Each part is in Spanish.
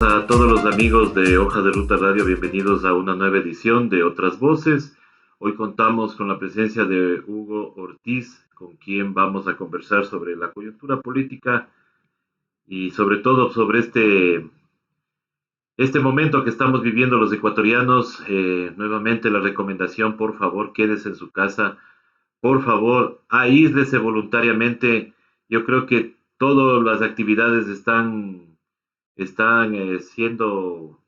A todos los amigos de Hoja de Ruta Radio, bienvenidos a una nueva edición de Otras Voces. Hoy contamos con la presencia de Hugo Ortiz, con quien vamos a conversar sobre la coyuntura política y sobre todo sobre este momento que estamos viviendo los ecuatorianos. Nuevamente la recomendación, por favor, quédese en su casa, por favor, aíslese voluntariamente. Yo creo que todas las actividades están siendo,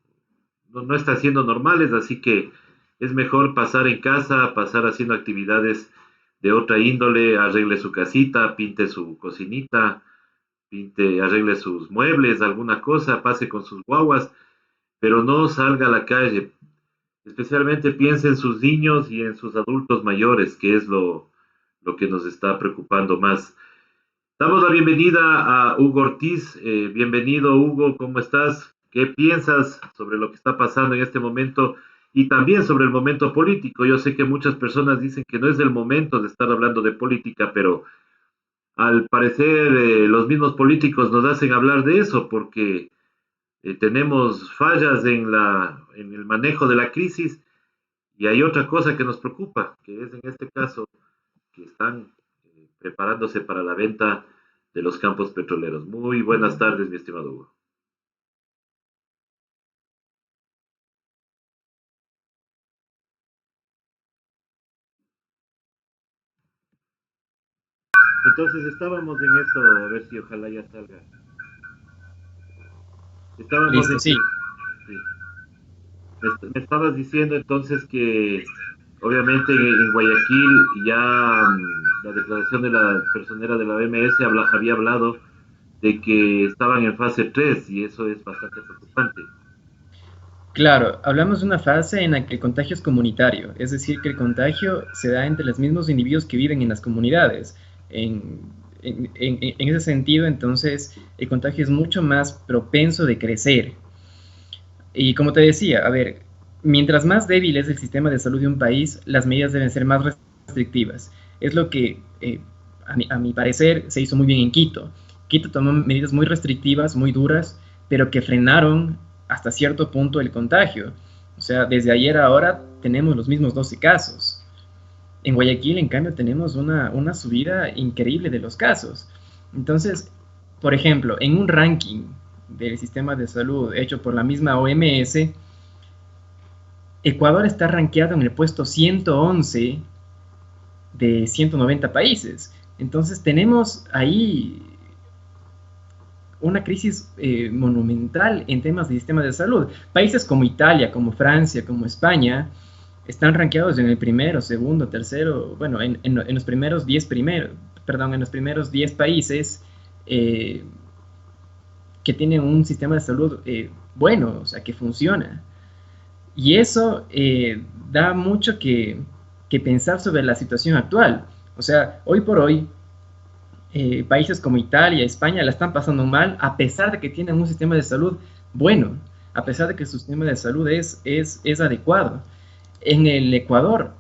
no están siendo normales, así que es mejor pasar en casa, pasar haciendo actividades de otra índole, arregle su casita, pinte su cocinita, arregle sus muebles, alguna cosa, pase con sus guaguas, pero no salga a la calle. Especialmente piense en sus niños y en sus adultos mayores, que es lo que nos está preocupando más. Damos la bienvenida a Hugo Ortiz. Bienvenido, Hugo, ¿cómo estás? ¿Qué piensas sobre lo que está pasando en este momento y también sobre el momento político? Yo sé que muchas personas dicen que no es el momento de estar hablando de política, pero al parecer los mismos políticos nos hacen hablar de eso porque tenemos fallas en el manejo de la crisis y hay otra cosa que nos preocupa, que es en este caso que están preparándose para la venta de los campos petroleros. Muy buenas tardes, mi estimado Hugo. Entonces estábamos en esto, a ver si ojalá ya salga. Estábamos Listo, en que sí. sí, me estabas diciendo entonces que obviamente en Guayaquil ya la declaración de la personera de la OMS había hablado de que estaban en fase 3 y eso es bastante preocupante. Claro, hablamos de una fase en la que el contagio es comunitario, es decir, que el contagio se da entre los mismos individuos que viven en las comunidades. En ese sentido, entonces, el contagio es mucho más propenso de crecer. Y como te decía, a ver, mientras más débil es el sistema de salud de un país, las medidas deben ser más restrictivas. Es lo que, a mi parecer, se hizo muy bien en Quito. Quito tomó medidas muy restrictivas, muy duras, pero que frenaron hasta cierto punto el contagio. O sea, desde ayer a ahora tenemos los mismos 12 casos. En Guayaquil, en cambio, tenemos una subida increíble de los casos. Entonces, por ejemplo, en un ranking del sistema de salud hecho por la misma OMS, Ecuador está rankeado en el puesto 111 de 190 países. Entonces tenemos ahí una crisis monumental en temas de sistema de salud. Países como Italia, como Francia, como España, están rankeados en el primero, segundo, tercero, bueno, en los primeros 10 perdón, en los primeros 10 países eh, que tienen un sistema de salud bueno, o sea, que funciona. Y eso da mucho que pensar sobre la situación actual. O sea, hoy por hoy, países como Italia, España la están pasando mal a pesar de que tienen un sistema de salud bueno, a pesar de que su sistema de salud es adecuado. En el Ecuador,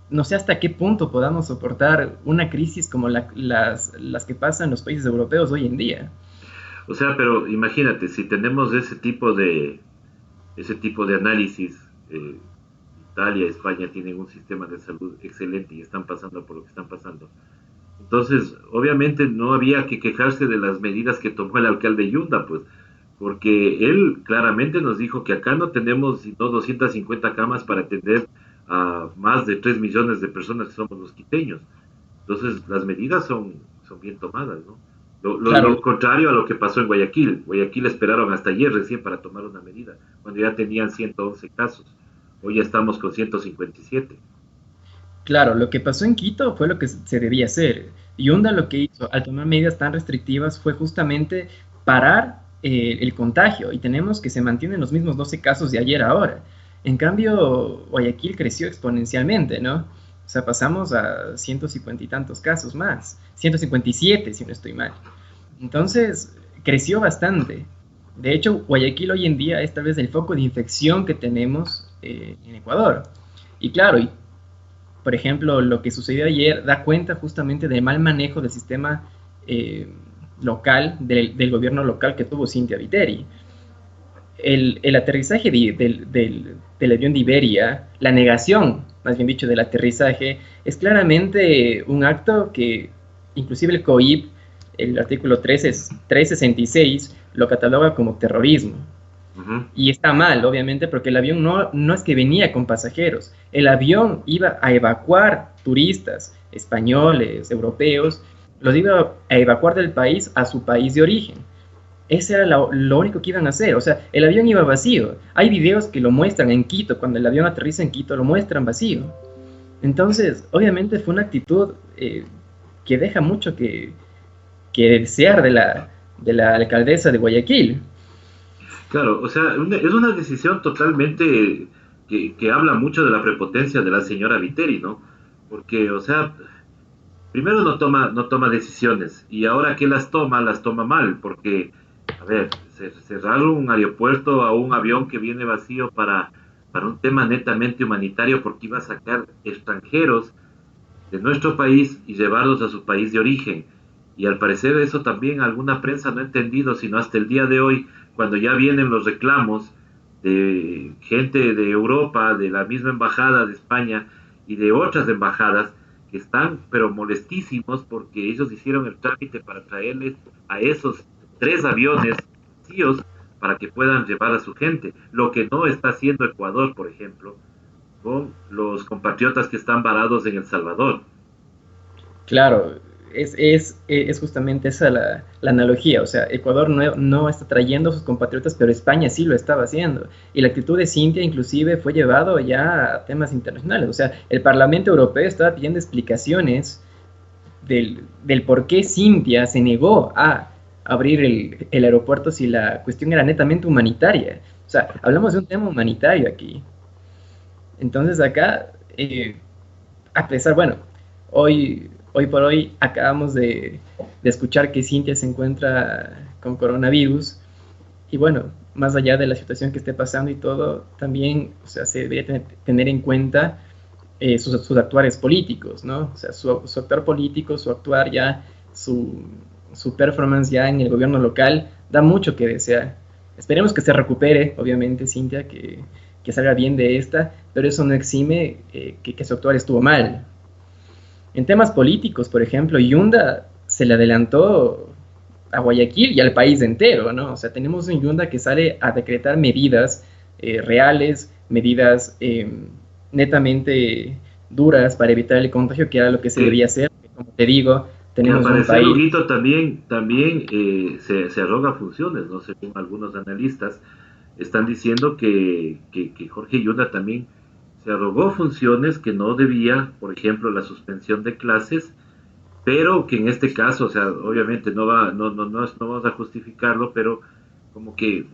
no sé hasta qué punto podamos soportar una crisis como las que pasan en los países europeos hoy en día. O sea, pero imagínate, si tenemos ese tipo de análisis, Italia, España tienen un sistema de salud excelente y están pasando por lo que están pasando. Entonces, obviamente no había que quejarse de las medidas que tomó el alcalde Yunda, pues, porque él claramente nos dijo que acá no tenemos sino 250 camas para atender a más de 3 millones de personas que somos los quiteños. Entonces, las medidas son bien tomadas, ¿no? Lo Claro, contrario a lo que pasó en Guayaquil. Guayaquil esperaron hasta ayer recién para tomar una medida, cuando ya tenían 111 casos. Hoy ya estamos con 157. claro, lo que pasó en Quito fue lo que se debía hacer. Yunda lo que hizo al tomar medidas tan restrictivas fue justamente parar el contagio y tenemos que se mantienen los mismos 12 casos de ayer a ahora. En cambio, Guayaquil creció exponencialmente, ¿no? O sea, pasamos a 150 y tantos casos más, 157 si no estoy mal. Entonces, creció bastante. De hecho, Guayaquil hoy en día es tal vez el foco de infección que tenemos en Ecuador. Y claro, por ejemplo, lo que sucedió ayer da cuenta justamente del mal manejo del sistema local, del gobierno local que tuvo Cintia Viteri. el aterrizaje del avión de Iberia, la negación, más bien dicho, del aterrizaje, es claramente un acto que inclusive el COIP, el artículo 366, lo cataloga como terrorismo. Ujú. Y está mal, obviamente, porque el avión no es que venía con pasajeros. El avión iba a evacuar turistas españoles, europeos, los iba a evacuar del país a su país de origen. Ese era lo único que iban a hacer. O sea, el avión iba vacío. Hay videos que lo muestran en Quito, cuando el avión aterriza en Quito, lo muestran vacío. Entonces, obviamente fue una actitud que deja mucho que desear de la alcaldesa de Guayaquil. Claro, o sea, es una decisión totalmente que habla mucho de la prepotencia de la señora Viteri, ¿no? Porque, o sea, primero no toma decisiones y ahora que las toma mal, porque, a ver, cerrar un aeropuerto a un avión que viene vacío para un tema netamente humanitario porque iba a sacar extranjeros de nuestro país y llevarlos a su país de origen. Y al parecer eso también alguna prensa no ha entendido, sino hasta el día de hoy, cuando ya vienen los reclamos de gente de Europa, de la misma embajada de España y de otras embajadas que están pero molestísimos porque ellos hicieron el trámite para traerles a esos 3 aviones vacíos para que puedan llevar a su gente, lo que no está haciendo Ecuador, por ejemplo, con los compatriotas que están varados en El Salvador. Claro, es justamente esa la analogía. O sea, Ecuador no está trayendo a sus compatriotas, pero España sí lo estaba haciendo. Y la actitud de Cintia inclusive fue llevado ya a temas internacionales. O sea, el Parlamento Europeo estaba pidiendo explicaciones del por qué Cintia se negó a abrir el aeropuerto si la cuestión era netamente humanitaria. O sea, hablamos de un tema humanitario aquí. Entonces acá, a pesar, bueno, hoy por hoy acabamos de escuchar que Cintia se encuentra con coronavirus y bueno, más allá de la situación que esté pasando y todo, también, o sea, se debería tener en cuenta sus actuares políticos, ¿no? O sea, su actuar político, su actuar ya, su performance ya en el gobierno local da mucho que desear. Esperemos que se recupere, obviamente, Cintia, que salga bien de esta, pero eso no exime que su actuar estuvo mal. En temas políticos, por ejemplo, Yunda se le adelantó a Guayaquil y al país entero, ¿no? O sea, tenemos un Yunda que sale a decretar medidas reales, medidas netamente duras para evitar el contagio, que era lo que se debía Que, hacer. Como te digo, que al tenemos un parecer país. Huguito también se arroga funciones, ¿no? Según algunos analistas, están diciendo que Jorge Yunda también se arrogó funciones que no debía, por ejemplo, la suspensión de clases, pero que en este caso, o sea, obviamente no vamos a justificarlo, pero como que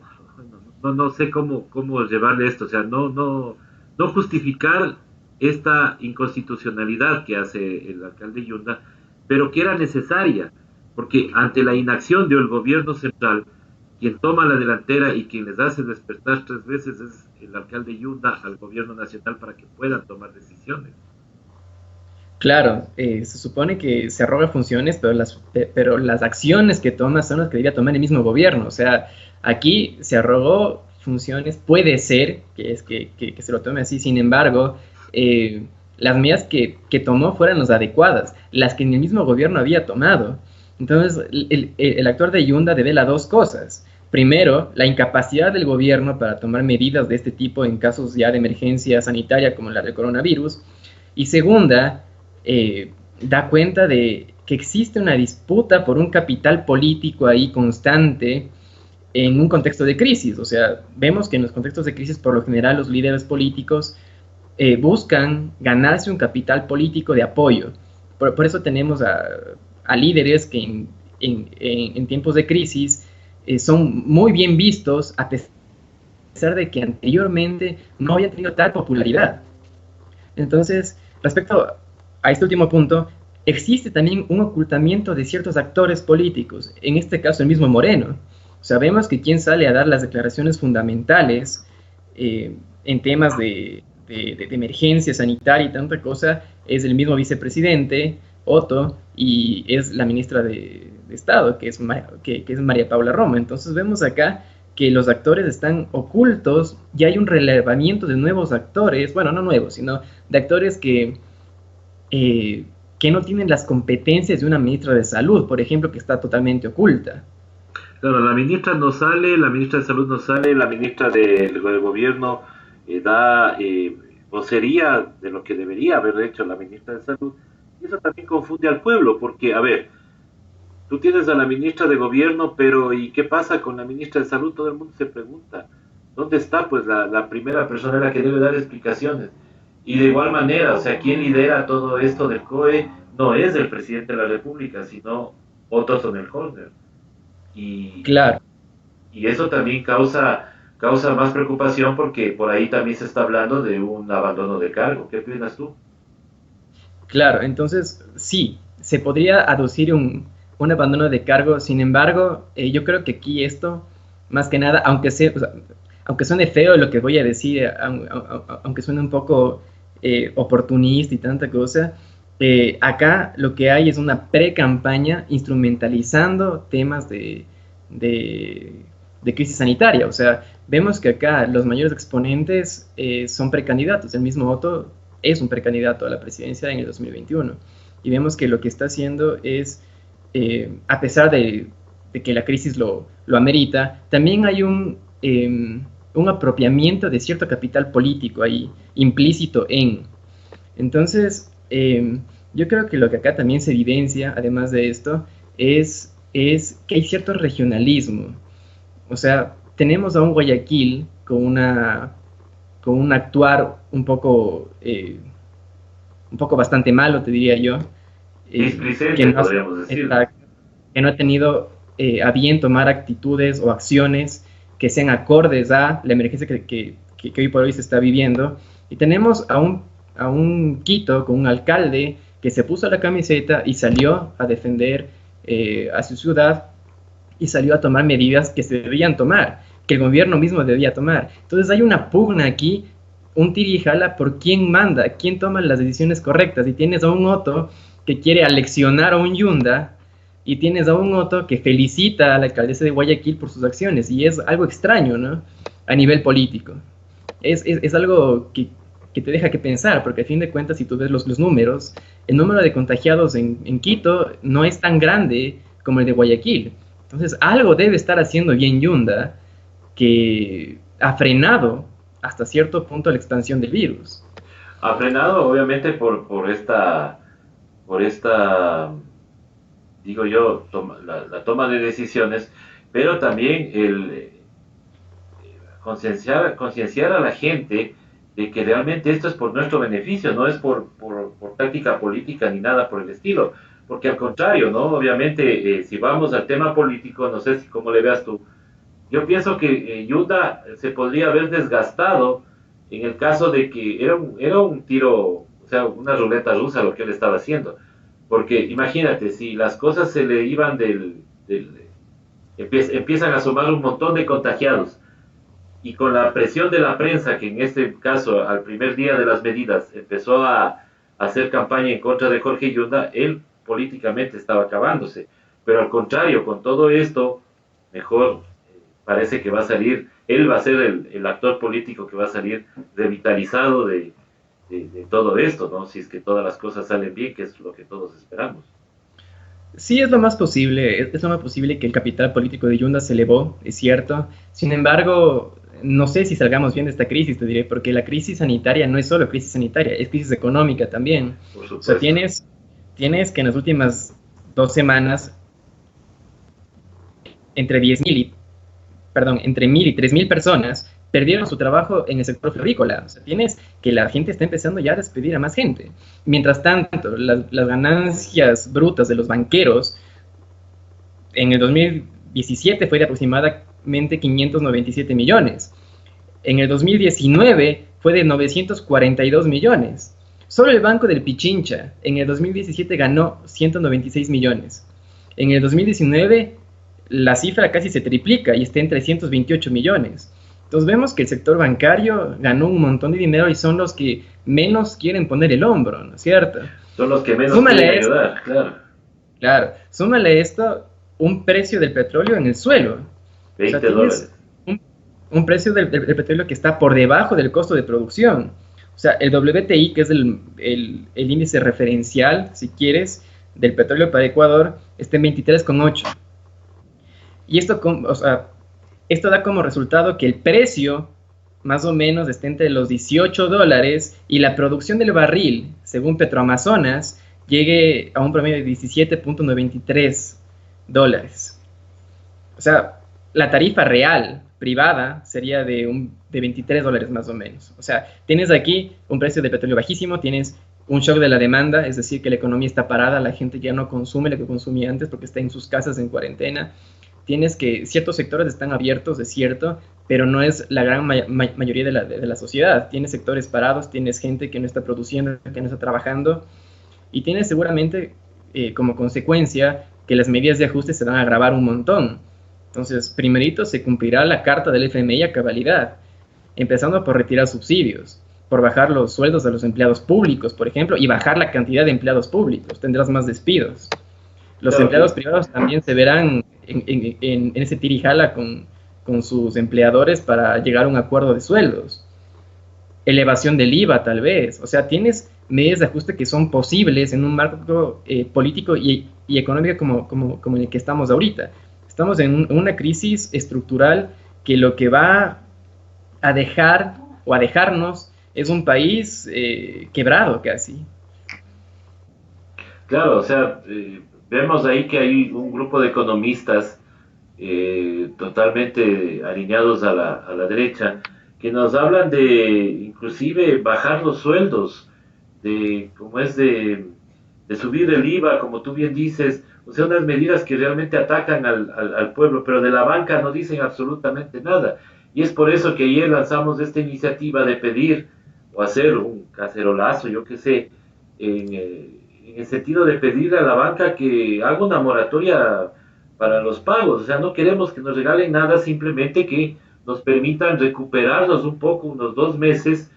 no sé cómo llevarle esto, o sea, no justificar esta inconstitucionalidad que hace el alcalde Yunda, pero que era necesaria, porque ante la inacción del gobierno central, quien toma la delantera y quien les hace despertar 3 veces es el alcalde Yunda al gobierno nacional para que puedan tomar decisiones. Claro, se supone que se arroga funciones, pero las acciones que toma son las que debía tomar el mismo gobierno. O sea, aquí se arrogó funciones, puede ser que que se lo tome así, sin embargo, las medidas que tomó fueron las adecuadas, las que ni el mismo gobierno había tomado. Entonces, el actor de Yunda devela dos cosas. Primero, la incapacidad del gobierno para tomar medidas de este tipo en casos ya de emergencia sanitaria como la del coronavirus. Y segunda, da cuenta de que existe una disputa por un capital político ahí constante en un contexto de crisis. O sea, vemos que en los contextos de crisis, por lo general, los líderes políticos buscan ganarse un capital político de apoyo. Por eso tenemos a líderes que en tiempos de crisis son muy bien vistos a pesar de que anteriormente no habían tenido tal popularidad. Entonces, respecto a este último punto, existe también un ocultamiento de ciertos actores políticos, en este caso el mismo Moreno. Sabemos que quien sale a dar las declaraciones fundamentales en temas de emergencia sanitaria y tanta cosa es el mismo vicepresidente, Otto, y es la ministra de Estado, que es María Paula Roma. Entonces vemos acá que los actores están ocultos y hay un relevamiento de nuevos actores, bueno, no nuevos, sino de actores que no tienen las competencias de una ministra de salud, por ejemplo, que está totalmente oculta. Claro, la ministra no sale, la ministra de Salud no sale, la ministra del Gobierno da vocería de lo que debería haber hecho la ministra de Salud. Y eso también confunde al pueblo, porque, a ver, tú tienes a la ministra de Gobierno, pero ¿y qué pasa con la ministra de Salud? Todo el mundo se pregunta. ¿Dónde está, pues, la primera persona la que debe dar explicaciones? Y de igual manera, o sea, ¿quién lidera todo esto del COE? No es el presidente de la República, sino Otto Sonnenholder. Y, Claro, y eso también causa más preocupación porque por ahí también se está hablando de un abandono de cargo. ¿Qué opinas tú? claro, entonces sí, se podría aducir un abandono de cargo, sin embargo, yo creo que aquí esto, más que nada, o sea, aunque suene feo lo que voy a decir, aunque suene un poco oportunista y tanta cosa, acá lo que hay es una pre-campaña instrumentalizando temas de crisis sanitaria. O sea, vemos que acá los mayores exponentes son precandidatos. El mismo Otto es un precandidato a la presidencia en el 2021. Y vemos que lo que está haciendo es, a pesar de que la crisis lo amerita, también hay un apropiamiento de cierto capital político ahí, implícito en. Entonces, yo creo que lo que acá también se evidencia, además de esto, es que hay cierto regionalismo. O sea, tenemos a un Guayaquil con un actuar un poco bastante malo, te diría yo, que, Displicente, no, podríamos decir. que no ha tenido a bien tomar actitudes o acciones que sean acordes a la emergencia que hoy por hoy se está viviendo. Y tenemos a un Quito con un alcalde que se puso la camiseta y salió a defender a su ciudad y salió a tomar medidas que se debían tomar, que el gobierno mismo debía tomar. Entonces hay una pugna aquí, un tira y jala por quién manda, quién toma las decisiones correctas. Y tienes a un Otto que quiere aleccionar a un Yunda, y tienes a un Otto que felicita a la alcaldesa de Guayaquil por sus acciones, y es algo extraño, ¿no? A nivel político. Es algo que te deja que pensar, porque a fin de cuentas, si tú ves los números, el número de contagiados en Quito no es tan grande como el de Guayaquil. Entonces, algo debe estar haciendo bien Yunda, que ha frenado hasta cierto punto la expansión del virus. Ha frenado, obviamente, por esta, digo yo, la toma de decisiones, pero también el concienciar a la gente de que realmente esto es por nuestro beneficio, no es por táctica política ni nada por el estilo, porque al contrario, ¿no? Obviamente, si vamos al tema político, no sé si cómo le veas tú, yo pienso que Utah se podría haber desgastado en el caso de que era un tiro, o sea, una ruleta rusa lo que él estaba haciendo, porque imagínate, si las cosas se le iban empiezan a sumar un montón de contagiados, y con la presión de la prensa, que en este caso, al primer día de las medidas, empezó a hacer campaña en contra de Jorge Yunda, él políticamente estaba acabándose. Pero al contrario, con todo esto, mejor parece que va a salir, él va a ser el actor político que va a salir revitalizado de todo esto, ¿no? Si es que todas las cosas salen bien, que es lo que todos esperamos. Sí, es lo más posible, es lo más posible que el capital político de Yunda se elevó, es cierto. Sin embargo, no sé si salgamos bien de esta crisis, te diré, porque la crisis sanitaria no es solo crisis sanitaria, es crisis económica también. Por O sea, supuesto. tienes que en las últimas 2 semanas, entre 10.000 y, perdón, entre 1.000 y 3.000 personas perdieron su trabajo en el sector florícola. O sea, tienes que la gente está empezando ya a despedir a más gente. Mientras tanto, las ganancias brutas de los banqueros en el 2017 fue de aproximadamente 597 millones. En el 2019 fue de 942 millones. Solo el Banco del Pichincha en el 2017 ganó 196 millones. En el 2019 la cifra casi se triplica y está en 328 millones. Entonces vemos que el sector bancario ganó un montón de dinero y son los que menos quieren poner el hombro, ¿no es cierto? Son los que menos Súmale quieren esto, ayudar, claro. claro, súmale esto un precio del petróleo en el suelo. O sea, 20 tienes dólares. un precio del petróleo que está por debajo del costo de producción. O sea, el WTI, que es el índice referencial, si quieres, del petróleo para Ecuador, está en 23,8. Y o sea, esto da como resultado que el precio más o menos está entre los $18 y la producción del barril, según Petroamazonas, llegue a un promedio de $17.93. O sea, la tarifa real privada sería de $23 más o menos. O sea, tienes aquí un precio de petróleo bajísimo, tienes un shock de la demanda, es decir, que la economía está parada, la gente ya no consume lo que consumía antes porque está en sus casas en cuarentena. Tienes que ciertos sectores están abiertos, es cierto, pero no es la gran mayoría de la sociedad. Tienes sectores parados, tienes gente que no está produciendo, que no está trabajando, y tienes seguramente como consecuencia que las medidas de ajuste se van a agravar un montón. Entonces, primerito se cumplirá la carta del FMI a cabalidad, empezando por retirar subsidios, por bajar los sueldos de los empleados públicos, por ejemplo, y bajar la cantidad de empleados públicos. Tendrás más despidos. Los Claro empleados que, privados también se verán en ese tirijala con sus empleadores para llegar a un acuerdo de sueldos. Elevación del IVA, tal vez. O sea, tienes medidas de ajuste que son posibles en un marco político y económico como en el que estamos ahorita. Estamos en una crisis estructural que lo que va a dejar o a dejarnos es un país quebrado casi. claro, o sea, vemos ahí que hay un grupo de economistas totalmente alineados a la derecha, que nos hablan de inclusive bajar los sueldos, de como es de subir el IVA, como tú bien dices, o sea, unas medidas que realmente atacan al pueblo, pero de la banca no dicen absolutamente nada. Y es por eso que ayer lanzamos esta iniciativa de pedir o hacer un cacerolazo, yo qué sé, en el sentido de pedirle a la banca que haga una moratoria para los pagos. O sea, no queremos que nos regalen nada, simplemente que nos permitan recuperarnos un poco, unos 2 meses,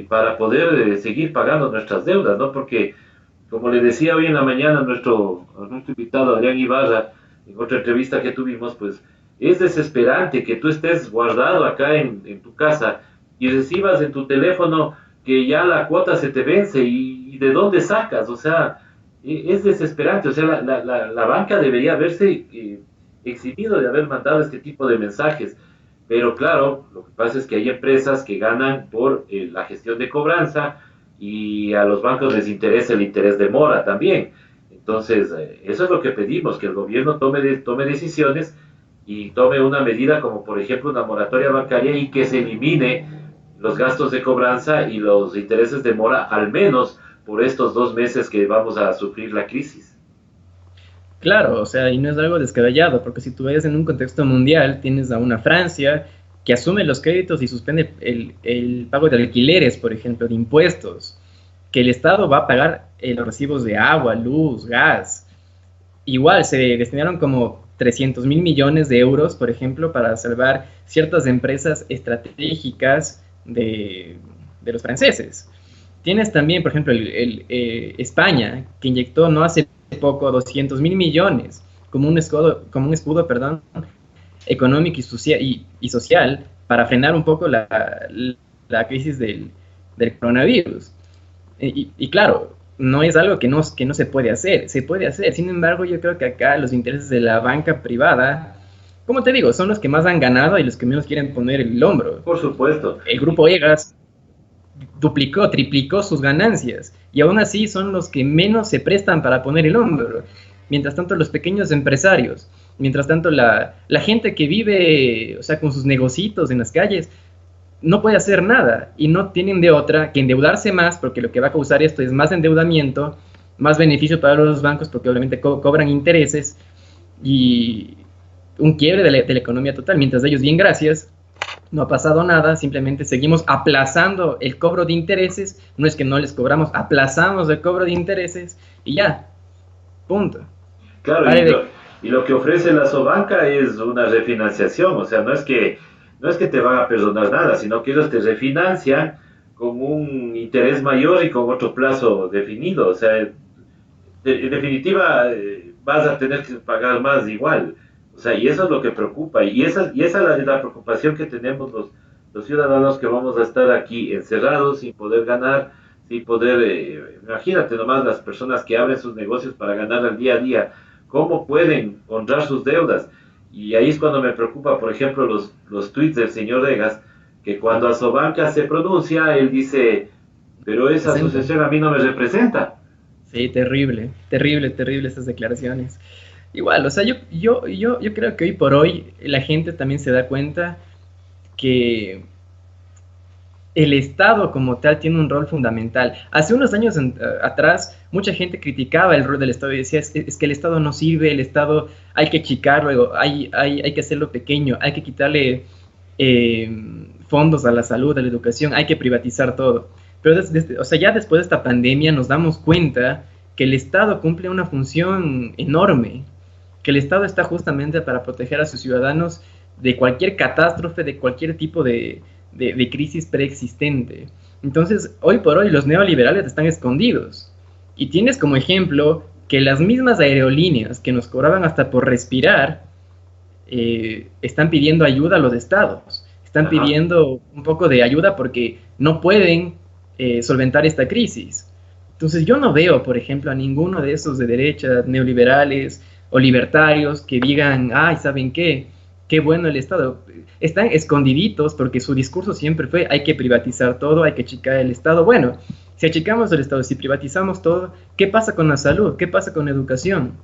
para poder seguir pagando nuestras deudas, ¿no? Porque, como le decía hoy en la mañana a nuestro invitado Adrián Ibarra, en otra entrevista que tuvimos, pues es desesperante que tú estés guardado acá en tu casa y recibas en tu teléfono que ya la cuota se te vence y de dónde sacas, o sea, es desesperante, o sea, la banca debería haberse eximido de haber mandado este tipo de mensajes, pero claro, lo que pasa es que hay empresas que ganan por la gestión de cobranza y a los bancos les interesa el interés de mora también. Entonces, eso es lo que pedimos, que el gobierno tome decisiones y tome una medida como por ejemplo una moratoria bancaria y que se elimine los gastos de cobranza y los intereses de mora al menos por estos 2 meses que vamos a sufrir la crisis. Claro, o sea, y no es algo descabellado, porque si tú ves en un contexto mundial, tienes a una Francia que asume los créditos y suspende el pago de alquileres, por ejemplo, de impuestos, que el Estado va a pagar los recibos de agua, luz, gas. Igual se destinaron como 300.000 millones de euros, por ejemplo, para salvar ciertas empresas estratégicas de los franceses. Tienes también, por ejemplo, España, que inyectó no hace poco 200.000 millones como un escudo, perdón, económico y social para frenar un poco la crisis del coronavirus. Y claro, no es algo que no se puede hacer, se puede hacer. Sin embargo, yo creo que acá los intereses de la banca privada, como te digo, son los que más han ganado y los que menos quieren poner el hombro. Por supuesto. El grupo EGAS duplicó, triplicó sus ganancias y aún así son los que menos se prestan para poner el hombro. Mientras tanto, los pequeños empresarios, mientras tanto, la gente que vive, o sea, con sus negocitos en las calles, no puede hacer nada y no tienen de otra que endeudarse más, porque lo que va a causar esto es más endeudamiento, más beneficio para los bancos, porque obviamente cobran intereses y un quiebre de la economía total. Mientras ellos, bien, gracias, no ha pasado nada, simplemente seguimos aplazando el cobro de intereses, no es que no les cobramos, aplazamos el cobro de intereses y ya, punto. Claro, Vale y lo que ofrece la Sobanca es una refinanciación, o sea, no es que te van a perdonar nada, sino que ellos te refinancian con un interés mayor y con otro plazo definido, o sea, en definitiva vas a tener que pagar más igual, O sea, y eso es lo que preocupa, y esa es la preocupación que tenemos los ciudadanos que vamos a estar aquí encerrados, sin poder ganar, sin poder, imagínate nomás las personas que abren sus negocios para ganar al día a día, ¿cómo pueden honrar sus deudas? Y ahí es cuando me preocupa, por ejemplo, los tweets del señor Vegas, que cuando Asobanca se pronuncia, él dice, pero esa Presenta. asociación a mí no me representa. Sí, terrible, terrible, terrible estas declaraciones. Igual, o sea, yo creo que hoy por hoy la gente también se da cuenta que el Estado como tal tiene un rol fundamental. Hace unos años atrás, mucha gente criticaba el rol del Estado y decía, es que el Estado no sirve, el Estado hay que achicarlo, hay que hacerlo pequeño, hay que quitarle fondos a la salud, a la educación, hay que privatizar todo. Pero o sea, ya después de esta pandemia nos damos cuenta que el Estado cumple una función enorme, que el Estado está justamente para proteger a sus ciudadanos de cualquier catástrofe, de cualquier tipo de crisis preexistente. Entonces, hoy por hoy los neoliberales están escondidos. Y tienes como ejemplo que las mismas aerolíneas que nos cobraban hasta por respirar, están pidiendo ayuda a los estados, están Ajá. pidiendo un poco de ayuda porque no pueden solventar esta crisis. Entonces yo no veo, por ejemplo, a ninguno de esos de derecha, neoliberales o libertarios que digan, ay, ¿saben qué? Qué bueno el Estado. Están escondiditos porque su discurso siempre fue, hay que privatizar todo, hay que achicar el Estado. Bueno, si achicamos el Estado, si privatizamos todo, ¿qué pasa con la salud? ¿Qué pasa con la educación?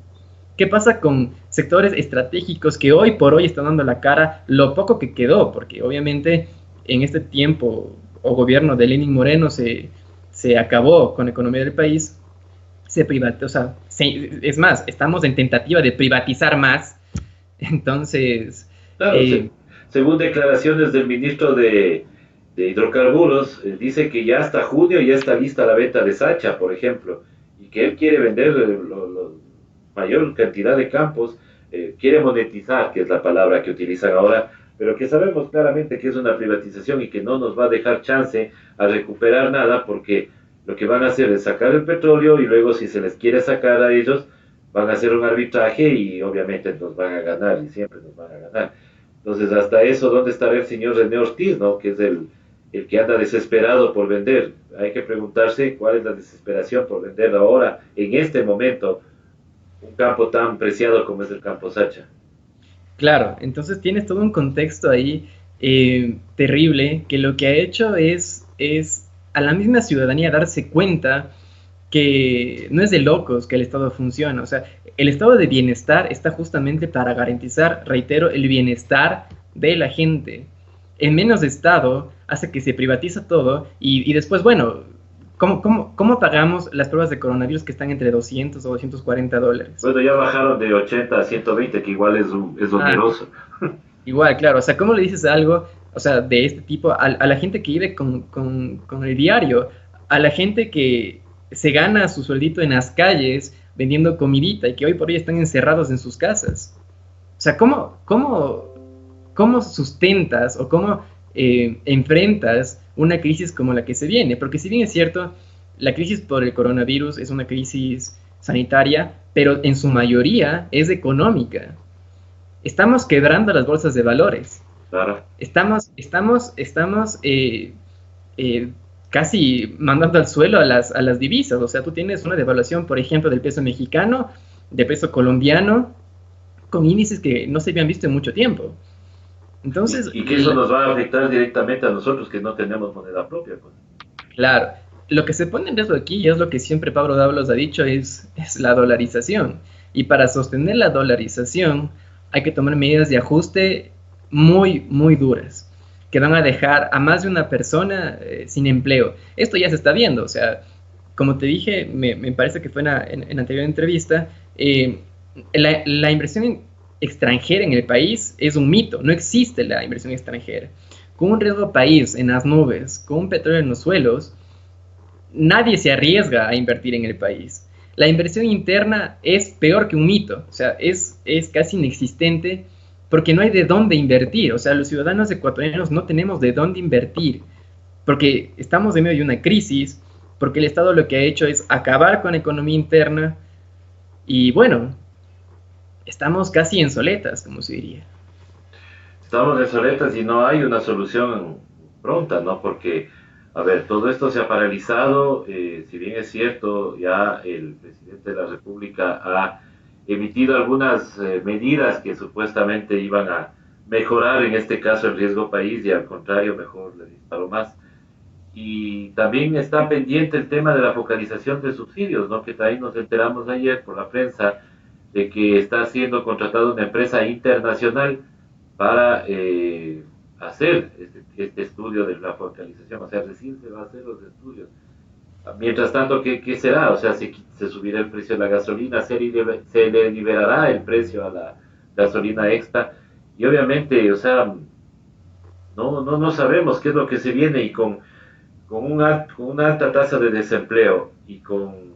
¿Qué pasa con sectores estratégicos que hoy por hoy están dando la cara lo poco que quedó? Porque obviamente en este tiempo o gobierno de Lenin Moreno se acabó con la economía del país, se privatizó, o sea, es más, estamos en tentativa de privatizar más, entonces, Claro, eh, según declaraciones del ministro de Hidrocarburos, dice que ya hasta junio ya está lista la venta de Sacha, por ejemplo, y que él quiere vender mayor cantidad de campos, quiere monetizar, que es la palabra que utilizan ahora, pero que sabemos claramente que es una privatización y que no nos va a dejar chance a recuperar nada porque lo que van a hacer es sacar el petróleo y luego si se les quiere sacar a ellos, van a hacer un arbitraje y obviamente nos van a ganar y siempre nos van a ganar. Entonces, hasta eso, ¿dónde estará el señor René Ortiz, ¿no? Que es el que anda desesperado por vender? Hay que preguntarse cuál es la desesperación por vender ahora, en este momento, un campo tan preciado como es el campo Sacha. claro, entonces tienes todo un contexto ahí terrible que lo que ha hecho es a la misma ciudadanía darse cuenta que no es de locos que el Estado funciona. O sea, el estado de bienestar está justamente para garantizar, reitero, el bienestar de la gente. En menos de Estado hace que se privatiza todo y después, bueno, ¿cómo pagamos las pruebas de coronavirus que están entre 200 o $240? Bueno, ya bajaron de 80 a 120, que igual es Ah, oneroso. igual, claro. O sea, ¿cómo le dices algo, o sea, de este tipo a la gente que vive con el diario, a la gente que se gana su sueldito en las calles vendiendo comidita y que hoy por hoy están encerrados en sus casas? O sea, ¿cómo sustentas o cómo enfrentas una crisis como la que se viene? Porque si bien es cierto, la crisis por el coronavirus es una crisis sanitaria, pero en su mayoría es económica. Estamos quebrando las bolsas de valores. Claro. Estamos casi mandando al suelo a las divisas. O sea, tú tienes una devaluación, por ejemplo, del peso mexicano, del peso colombiano, con índices que no se habían visto en mucho tiempo. Entonces, Y que eso nos va a afectar directamente a nosotros que no tenemos moneda propia. Pues. claro, lo que se pone en riesgo aquí, y es lo que siempre Pablo Dávalos ha dicho, es la dolarización. Y para sostener la dolarización hay que tomar medidas de ajuste muy, muy duras, que van a dejar a más de una persona sin empleo. Esto ya se está viendo, o sea, como te dije, me parece que fue en la anterior entrevista, la inversión extranjera en el país es un mito, no existe la inversión extranjera. Con un riesgo país en las nubes, con un petróleo en los suelos, nadie se arriesga a invertir en el país. La inversión interna es peor que un mito, o sea, es casi inexistente porque no hay de dónde invertir. O sea, los ciudadanos ecuatorianos no tenemos de dónde invertir porque estamos en medio de una crisis, porque el Estado lo que ha hecho es acabar con la economía interna y bueno, estamos casi en soletas, como se diría. Estamos en soletas y no hay una solución pronta, ¿no? Porque, a ver, todo esto se ha paralizado, si bien es cierto, ya el presidente de la República ha emitido algunas medidas que supuestamente iban a mejorar, en este caso, el riesgo país y al contrario, mejor le disparó más. Y también está pendiente el tema de la focalización de subsidios, ¿no? Que también nos enteramos ayer por la prensa de que está siendo contratada una empresa internacional para hacer este estudio de la focalización, o sea, recién se va a hacer los estudios. Mientras tanto, ¿qué será? O sea, se subirá el precio de la gasolina, se le liberará el precio a la gasolina extra, y obviamente, o sea, no sabemos qué es lo que se viene, y con una alta tasa de desempleo y con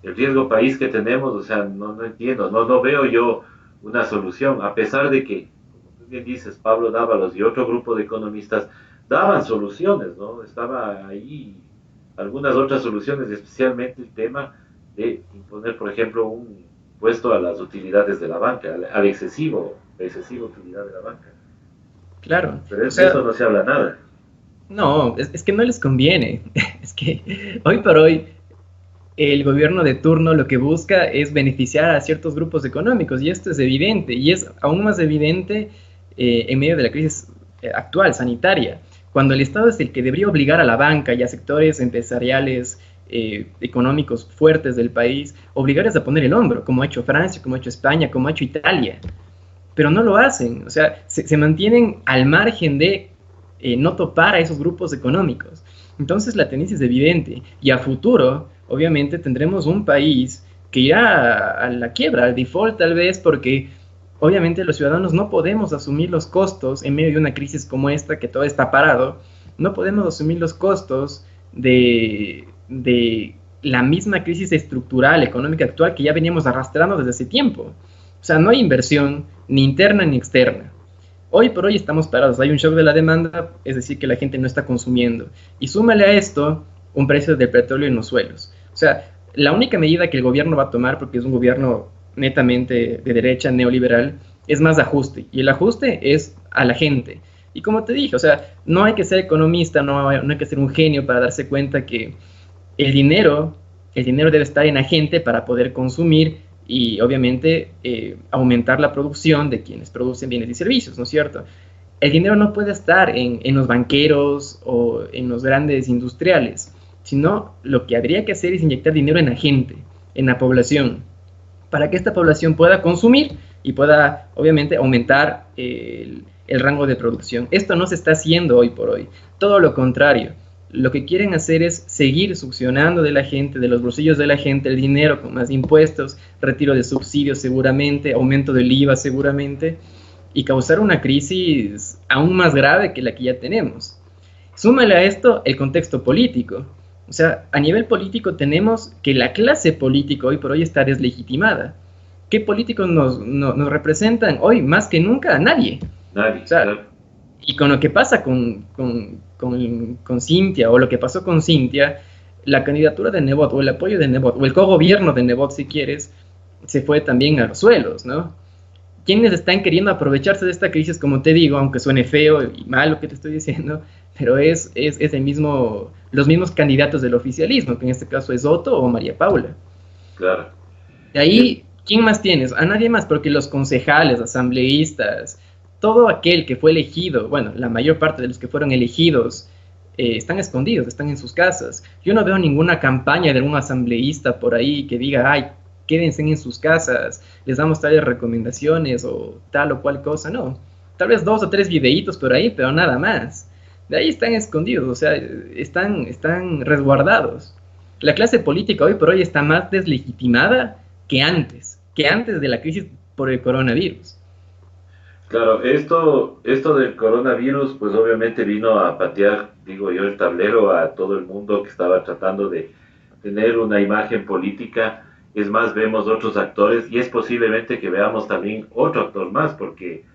el riesgo país que tenemos, o sea, no entiendo, no veo yo una solución, a pesar de que, como tú bien dices, Pablo Dávalos y otro grupo de economistas daban soluciones, ¿no? Estaba ahí algunas otras soluciones, especialmente el tema de imponer, por ejemplo, un impuesto a las utilidades de la banca, al excesiva utilidad de la banca. Claro, Pero o de eso sea, no se habla nada. no, es que no les conviene. Es que hoy por hoy el gobierno de turno lo que busca es beneficiar a ciertos grupos económicos y esto es evidente y es aún más evidente en medio de la crisis actual sanitaria, cuando el Estado es el que debería obligar a la banca y a sectores empresariales económicos fuertes del país, obligarles a poner el hombro, como ha hecho Francia, como ha hecho España, como ha hecho Italia, pero no lo hacen, o sea, se mantienen al margen de no topar a esos grupos económicos. Entonces la tendencia es evidente y a futuro, obviamente, tendremos un país que irá a la quiebra, al default tal vez, porque obviamente los ciudadanos no podemos asumir los costos en medio de una crisis como esta, que todo está parado, no podemos asumir los costos de la misma crisis estructural, económica actual que ya veníamos arrastrando desde hace tiempo. O sea, no hay inversión ni interna ni externa. Hoy por hoy estamos parados, hay un shock de la demanda, es decir, que la gente no está consumiendo. Y súmale a esto un precio del petróleo en los suelos. O sea, la única medida que el gobierno va a tomar, porque es un gobierno netamente de derecha, neoliberal, es más ajuste. Y el ajuste es a la gente. Y como te dije, o sea, no hay que ser economista, no hay que ser un genio para darse cuenta que el dinero, el dinero debe estar en la gente para poder consumir y obviamente aumentar la producción de quienes producen bienes y servicios, ¿no es cierto? El dinero no puede estar en los banqueros o en los grandes industriales, sino lo que habría que hacer es inyectar dinero en la gente, en la población, para que esta población pueda consumir y pueda, obviamente, aumentar el rango de producción. Esto no se está haciendo hoy por hoy, todo lo contrario. Lo que quieren hacer es seguir succionando de la gente, de los bolsillos de la gente, el dinero con más impuestos, retiro de subsidios seguramente, aumento del IVA seguramente, y causar una crisis aún más grave que la que ya tenemos. Súmale a esto el contexto político. O sea, a nivel político tenemos que la clase política hoy por hoy está deslegitimada. ¿Qué políticos nos representan hoy más que nunca? Nadie. Nadie, O sea, claro. y con lo que pasa con Cintia, o lo que pasó con Cintia, la candidatura de Nebot, o el apoyo de Nebot, o el cogobierno de Nebot, si quieres, se fue también a los suelos, ¿no? Quienes están queriendo aprovecharse de esta crisis, como te digo, aunque suene feo y mal lo que te estoy diciendo, pero es el mismo, los mismos candidatos del oficialismo, que en este caso es Otto o María Paula. Claro. De ahí, ¿quién más tienes? A nadie más, porque los concejales, asambleístas, todo aquel que fue elegido, bueno, la mayor parte de los que fueron elegidos, están escondidos, están en sus casas. Yo no veo ninguna campaña de algún asambleísta por ahí que diga, ay, quédense en sus casas, les damos tales recomendaciones o tal o cual cosa, no. Tal vez 2 o 3 videitos por ahí, pero nada más. De ahí están escondidos, o sea, están resguardados. La clase política hoy por hoy está más deslegitimada que antes de la crisis por el coronavirus. Claro, esto del coronavirus, pues obviamente vino a patear, digo yo, el tablero a todo el mundo que estaba tratando de tener una imagen política. Es más, vemos otros actores y es posiblemente que veamos también otro actor más, porque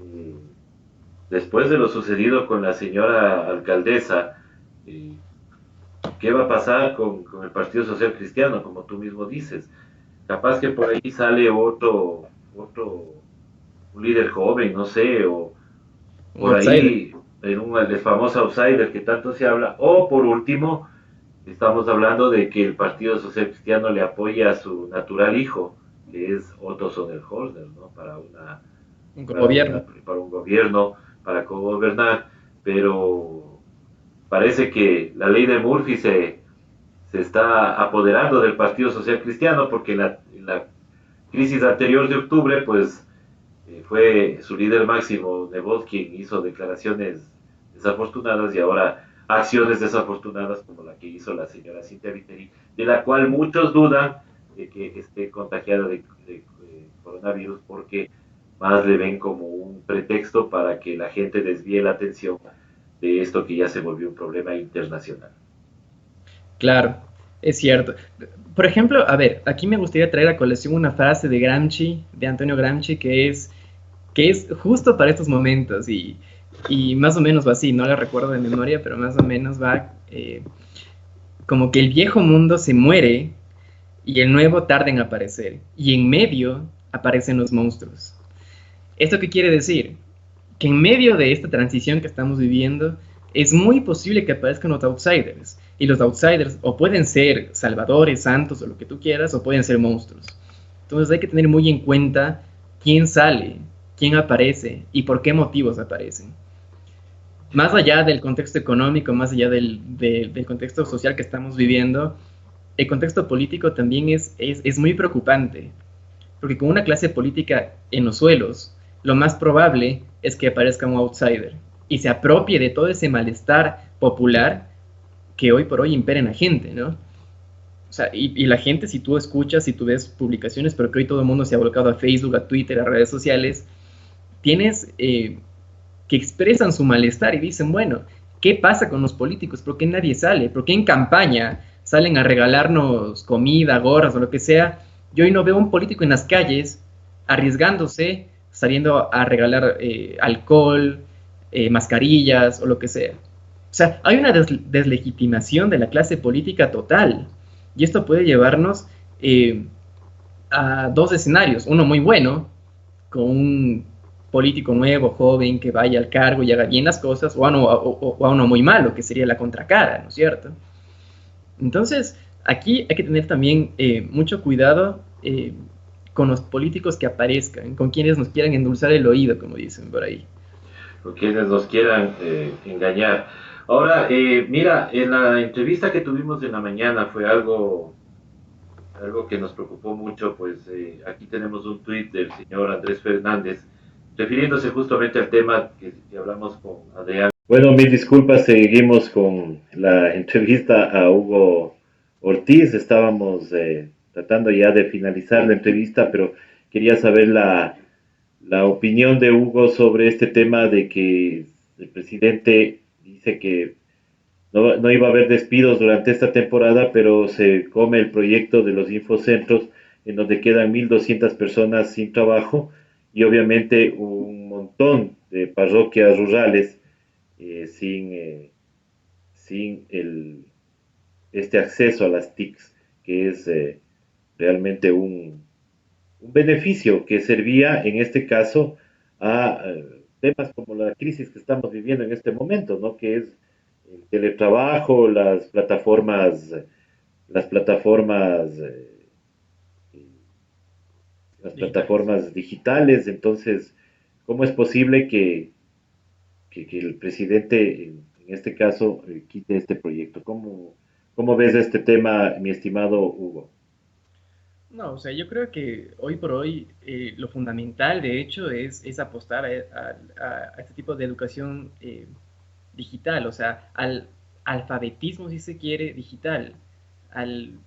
eh, después de lo sucedido con la señora alcaldesa, eh, ¿qué va a pasar con el Partido Social Cristiano, como tú mismo dices? Capaz que por ahí sale otro otro, un líder joven, no sé, o Un por outsider. ahí en un el famoso outsider que tanto se habla, o por último, estamos hablando de que el Partido Social Cristiano le apoya a su natural hijo, que es Otto Sonnenholzer, ¿no? Un gobierno. Para un gobierno, para gobernar, pero parece que la ley de Murphy se está apoderando del Partido Social Cristiano porque en la crisis anterior de octubre, pues fue su líder máximo, Nebot, quien hizo declaraciones desafortunadas y ahora acciones desafortunadas como la que hizo la señora Cintia Viteri, de la cual muchos dudan de que esté contagiada de coronavirus porque más le ven como un pretexto para que la gente desvíe la atención de esto que ya se volvió un problema internacional. Claro, es cierto. Por ejemplo, a ver, aquí me gustaría traer a colación una frase de Gramsci, de Antonio Gramsci, que es justo para estos momentos y más o menos va así, no la recuerdo de memoria, pero más o menos va como que el viejo mundo se muere y el nuevo tarda en aparecer y en medio aparecen los monstruos. ¿Esto qué quiere decir? Que en medio de esta transición que estamos viviendo es muy posible que aparezcan los outsiders. Y los outsiders o pueden ser salvadores, santos o lo que tú quieras, o pueden ser monstruos. Entonces hay que tener muy en cuenta quién sale, quién aparece y por qué motivos aparecen. Más allá del contexto económico, más allá del contexto social que estamos viviendo, el contexto político también es muy preocupante, porque con una clase política en los suelos, lo más probable es que aparezca un outsider y se apropie de todo ese malestar popular que hoy por hoy impera en la gente, ¿no? O sea, y la gente, si tú escuchas, si tú ves publicaciones, pero que hoy todo el mundo se ha volcado a Facebook, a Twitter, a redes sociales, tienes que expresan su malestar y dicen, bueno, ¿qué pasa con los políticos? ¿Por qué nadie sale? ¿Por qué en campaña salen a regalarnos comida, gorras o lo que sea? Yo hoy no veo un político en las calles arriesgándose, saliendo a regalar alcohol, mascarillas o lo que sea. O sea, hay una deslegitimación de la clase política total. Y esto puede llevarnos a dos escenarios. Uno muy bueno, con un político nuevo, joven, que vaya al cargo y haga bien las cosas, o a uno muy malo, que sería la contracara, ¿no es cierto? Entonces, aquí hay que tener también mucho cuidado con los políticos que aparezcan, con quienes nos quieran endulzar el oído, como dicen por ahí. O quienes nos quieran engañar. Ahora, mira, en la entrevista que tuvimos en la mañana fue algo que nos preocupó mucho, pues aquí tenemos un tuit del señor Andrés Fernández, refiriéndose justamente al tema que hablamos con Adrián. Bueno, mis disculpas, seguimos con la entrevista a Hugo Ortiz. Estábamos tratando ya de finalizar la entrevista, pero quería saber la opinión de Hugo sobre este tema de que el presidente dice que no iba a haber despidos durante esta temporada, pero se come el proyecto de los infocentros en donde quedan 1.200 personas sin trabajo y obviamente un montón de parroquias rurales sin este acceso a las TICs, que es realmente un beneficio que servía en este caso a temas como la crisis que estamos viviendo en este momento, ¿no? Que es el teletrabajo, las plataformas, las Digitales. plataformas digitales. Entonces, ¿cómo es posible que el presidente, en este caso, quite este proyecto? ¿Cómo ves este tema, mi estimado Hugo? No, o sea, yo creo que hoy por hoy lo fundamental, de hecho, es apostar a este tipo de educación digital, o sea, al alfabetismo, si se quiere, digital, al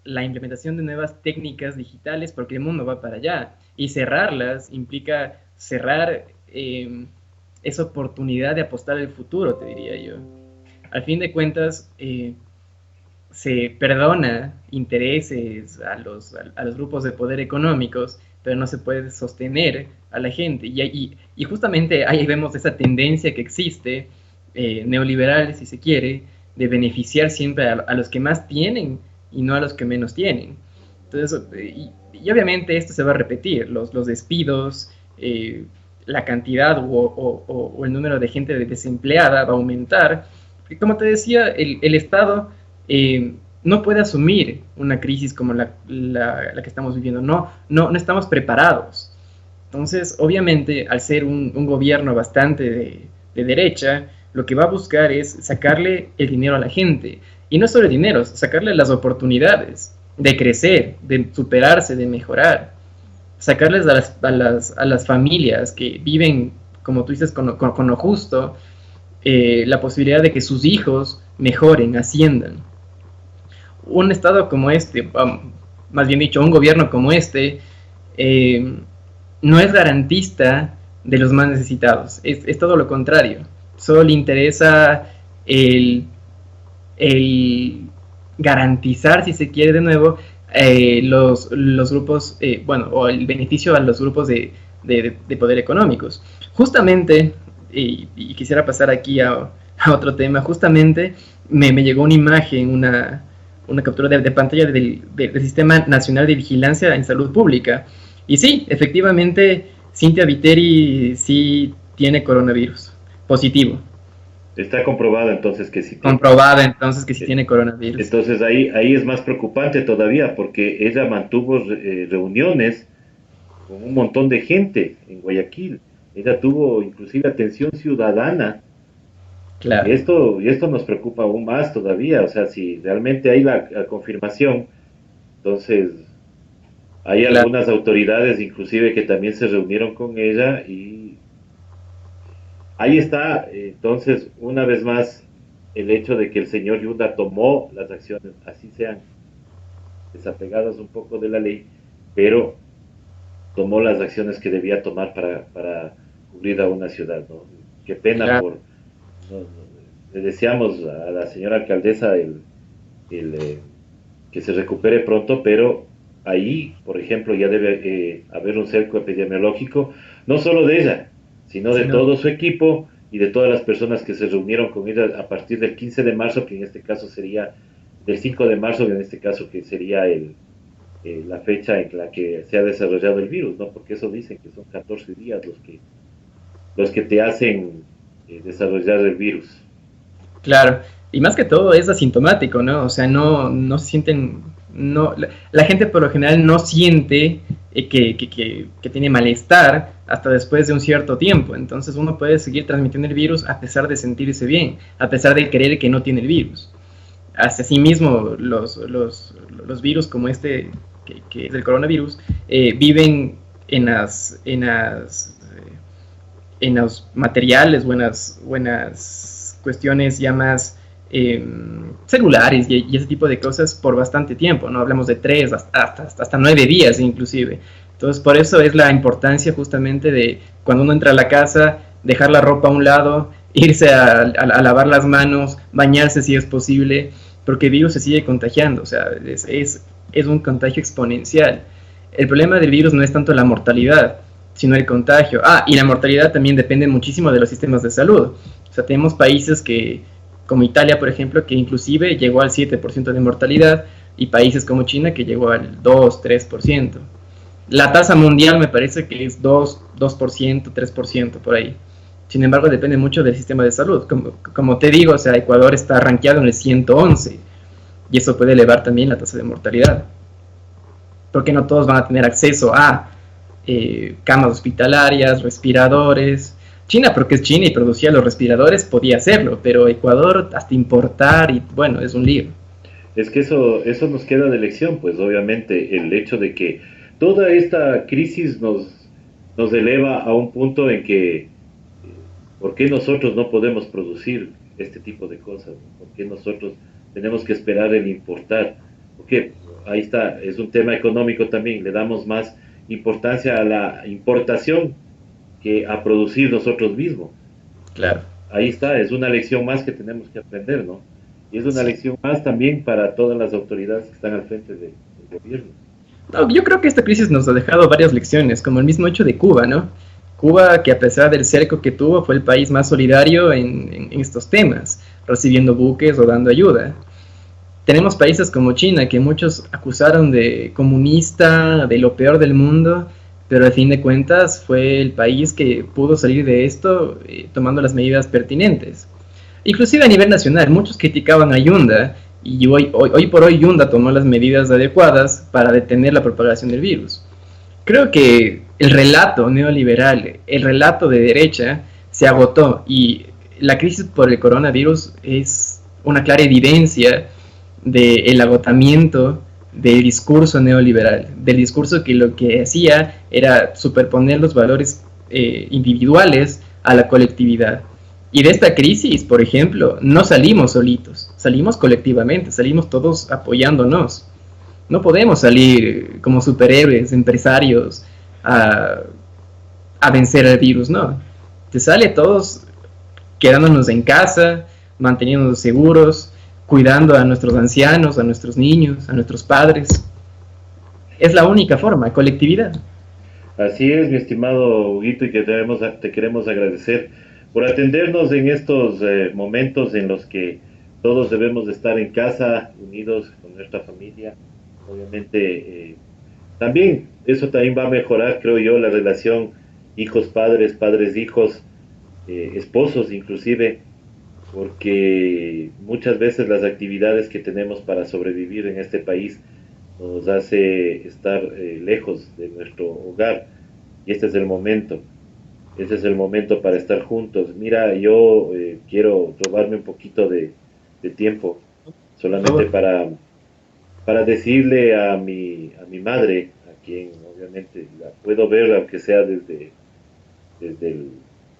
la implementación de nuevas técnicas digitales, porque el mundo va para allá. Y cerrarlas implica cerrar esa oportunidad de apostar al futuro, te diría yo. Al fin de cuentas, se perdona intereses a los grupos de poder económicos, pero no se puede sostener a la gente. Y justamente ahí vemos esa tendencia que existe, neoliberal, si se quiere, de beneficiar siempre a los que más tienen y no a los que menos tienen. Entonces, y obviamente esto se va a repetir, los despidos, la cantidad o el número de gente desempleada va a aumentar. Y como te decía, el Estado no puede asumir una crisis como la que estamos viviendo, no estamos preparados. Entonces, obviamente, al ser un gobierno bastante de derecha, lo que va a buscar es sacarle el dinero a la gente. Y no solo el dinero, sacarle las oportunidades de crecer, de superarse, de mejorar. Sacarles a las familias que viven, como tú dices, con lo justo, la posibilidad de que sus hijos mejoren, asciendan. Un Estado como este, más bien dicho, un gobierno como este, no es garantista de los más necesitados, es todo lo contrario. Solo le interesa el garantizar, si se quiere de nuevo, los grupos, bueno, o el beneficio a los grupos de poder económicos. Justamente, y quisiera pasar aquí a otro tema, justamente me llegó una imagen, una captura de pantalla del Sistema Nacional de Vigilancia en Salud Pública. Y sí, efectivamente, Cintia Viteri sí tiene coronavirus positivo. Está comprobado entonces que sí tiene. Comprobada entonces que sí tiene coronavirus. Entonces ahí es más preocupante todavía porque ella mantuvo reuniones con un montón de gente en Guayaquil. Ella tuvo inclusive atención ciudadana. Claro. Y esto nos preocupa aún más todavía. O sea, si realmente hay la confirmación, entonces hay Claro. algunas autoridades inclusive que también se reunieron con ella y ahí está, entonces, una vez más, el hecho de que el señor Yunda tomó las acciones, así sean desapegadas un poco de la ley, pero tomó las acciones que debía tomar para cubrir a una ciudad, ¿no? Qué pena Claro. le deseamos a la señora alcaldesa que se recupere pronto, pero ahí, por ejemplo, ya debe haber un cerco epidemiológico, no solo de ella, sino de todo su equipo y de todas las personas que se reunieron con ella a partir del 15 de marzo, que en este caso sería del 5 de marzo, que en este caso que sería la fecha en la que se ha desarrollado el virus, ¿no? Porque eso dicen que son 14 días los que te hacen desarrollar el virus. Claro, y más que todo es asintomático, ¿no? O sea, no se sienten, no, la gente por lo general no siente que tiene malestar hasta después de un cierto tiempo, entonces uno puede seguir transmitiendo el virus a pesar de sentirse bien, a pesar de creer que no tiene el virus. Hasta sí mismo los virus como este, que es el coronavirus, viven en los materiales, buenas cuestiones ya más celulares y ese tipo de cosas por bastante tiempo, ¿no? Hablamos de 3 hasta 9 días inclusive. Entonces, por eso es la importancia justamente de cuando uno entra a la casa, dejar la ropa a un lado, irse a lavar las manos, bañarse si es posible, porque el virus se sigue contagiando, o sea, es un contagio exponencial. El problema del virus no es tanto la mortalidad, sino el contagio. Y la mortalidad también depende muchísimo de los sistemas de salud. O sea, tenemos países como Italia, por ejemplo, que inclusive llegó al 7% de mortalidad, y países como China que llegó al 2-3%. La tasa mundial me parece que es 2%, 3% por ahí. Sin embargo, depende mucho del sistema de salud. Como te digo, o sea, Ecuador está rankeado en el 111, y eso puede elevar también la tasa de mortalidad. Porque no todos van a tener acceso a camas hospitalarias, respiradores. China, porque es China y producía los respiradores, podía hacerlo, pero Ecuador hasta importar y bueno, es un lío. Es que eso nos queda de lección, pues obviamente el hecho de que toda esta crisis nos eleva a un punto en que ¿por qué nosotros no podemos producir este tipo de cosas? ¿Por qué nosotros tenemos que esperar el importar? Porque ahí está, es un tema económico también, le damos más importancia a la importación que a producir nosotros mismos. Claro. Ahí está, es una lección más que tenemos que aprender, ¿no? Y es una lección más también para todas las autoridades que están al frente del gobierno. No, yo creo que esta crisis nos ha dejado varias lecciones, como el mismo hecho de Cuba, ¿no? Cuba, que a pesar del cerco que tuvo, fue el país más solidario en estos temas, recibiendo buques o dando ayuda. tenemos países como China, que muchos acusaron de comunista, de lo peor del mundo, pero al fin de cuentas fue el país que pudo salir de esto tomando las medidas pertinentes. Inclusive a nivel nacional, muchos criticaban a Yunda y hoy por hoy Yunda tomó las medidas adecuadas para detener la propagación del virus. Creo que el relato neoliberal, el relato de derecha, se agotó y la crisis por el coronavirus es una clara evidencia del agotamiento del discurso neoliberal, del discurso que lo que hacía era superponer los valores individuales a la colectividad. Y de esta crisis, por ejemplo, no salimos solitos, salimos colectivamente, salimos todos apoyándonos. No podemos salir como superhéroes, empresarios, a, a vencer el virus, no. Te sale todos quedándonos en casa, manteniéndonos seguros, cuidando a nuestros ancianos, a nuestros niños, a nuestros padres. Es la única forma, colectividad. Así es, mi estimado Huguito, y que te queremos agradecer por atendernos en estos momentos en los que todos debemos de estar en casa, unidos con nuestra familia. Obviamente, también eso también va a mejorar, creo yo, la relación hijos-padres, padres-hijos, esposos inclusive, porque muchas veces las actividades que tenemos para sobrevivir en este país nos hace estar lejos de nuestro hogar, y este es el momento. Ese es el momento para estar juntos. Mira, yo quiero robarme un poquito de tiempo solamente para decirle a mi madre, a quien obviamente la puedo ver aunque sea desde el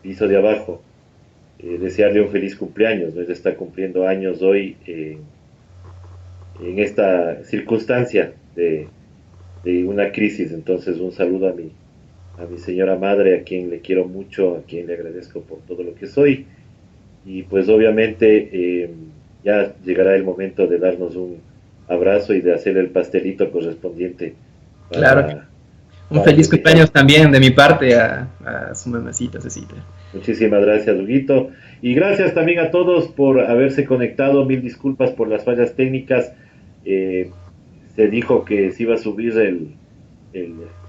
piso de abajo, desearle un feliz cumpleaños. ¿No? Ella está cumpliendo años hoy en esta circunstancia de una crisis. Entonces, un saludo a mi señora madre, a quien le quiero mucho, a quien le agradezco por todo lo que soy. Y pues obviamente ya llegará el momento de darnos un abrazo y de hacer el pastelito correspondiente Claro. Un para feliz festejar. cumpleaños también de mi parte a su mamacita Cecita. Muchísimas gracias, Huguito. Y gracias también a todos por haberse conectado. Mil disculpas por las fallas técnicas. Eh, Se dijo que se iba a subir el,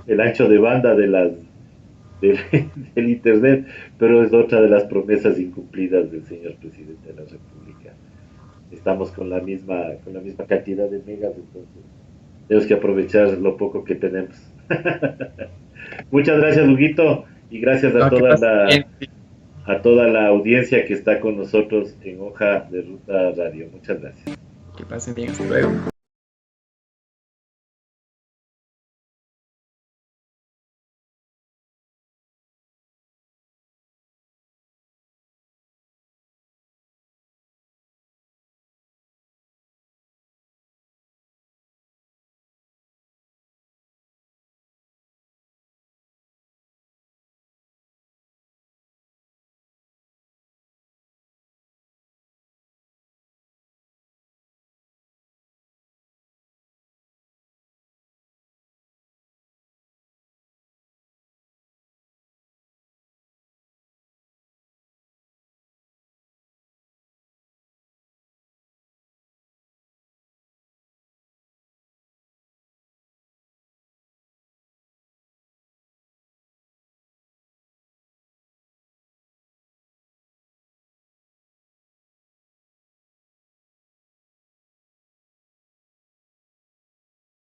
el ancho de banda del, del Internet, pero es otra de las promesas incumplidas del señor presidente de la República. Estamos con la misma cantidad de megas, entonces tenemos que aprovechar lo poco que tenemos. Muchas gracias, Huguito, y gracias No, que pase bien. a toda la audiencia que está con nosotros en Hoja de Ruta Radio. Muchas gracias. Que pasen bien. Hasta luego.